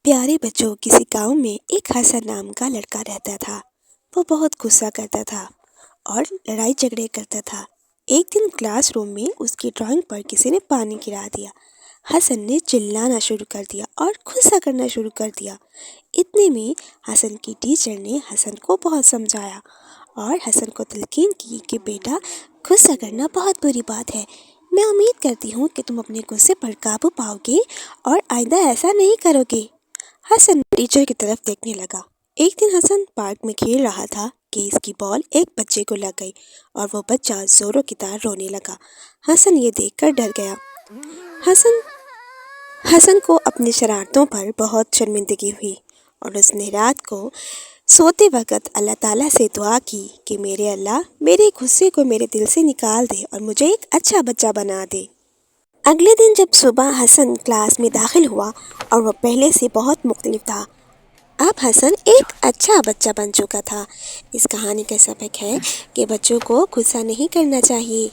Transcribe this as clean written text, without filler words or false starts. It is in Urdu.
پیارے بچوں، کسی گاؤں میں ایک حسن نام کا لڑکا رہتا تھا۔ وہ بہت غصہ کرتا تھا اور لڑائی جھگڑے کرتا تھا۔ ایک دن کلاس روم میں اس کی ڈرائنگ پر کسی نے پانی گرا دیا۔ حسن نے چلانا شروع کر دیا اور غصہ کرنا شروع کر دیا۔ اتنے میں حسن کی ٹیچر نے حسن کو بہت سمجھایا اور حسن کو تلقین کی کہ بیٹا، غصہ کرنا بہت بری بات ہے۔ میں امید کرتی ہوں کہ تم اپنے غصے پر قابو پاؤ گے اور آئندہ ایسا نہیں کرو گے۔ حسن ٹیچر کی طرف دیکھنے لگا۔ ایک دن حسن پارک میں کھیل رہا تھا کہ اس کی بال ایک بچے کو لگ گئی اور وہ بچہ زوروں کی طرح رونے لگا۔ حسن یہ دیکھ کر ڈر گیا۔ حسن کو اپنی شرارتوں پر بہت شرمندگی ہوئی اور اس نے رات کو سوتے وقت اللہ تعالیٰ سے دعا کی کہ میرے اللہ، میرے غصے کو میرے دل سے نکال دے اور مجھے ایک اچھا بچہ بنا دے۔ اگلے دن جب صبح حسن کلاس میں داخل ہوا اور وہ پہلے سے بہت مختلف تھا۔ اب حسن ایک اچھا بچہ بن چکا تھا۔ اس کہانی کا سبق ہے کہ بچوں کو غصہ نہیں کرنا چاہیے۔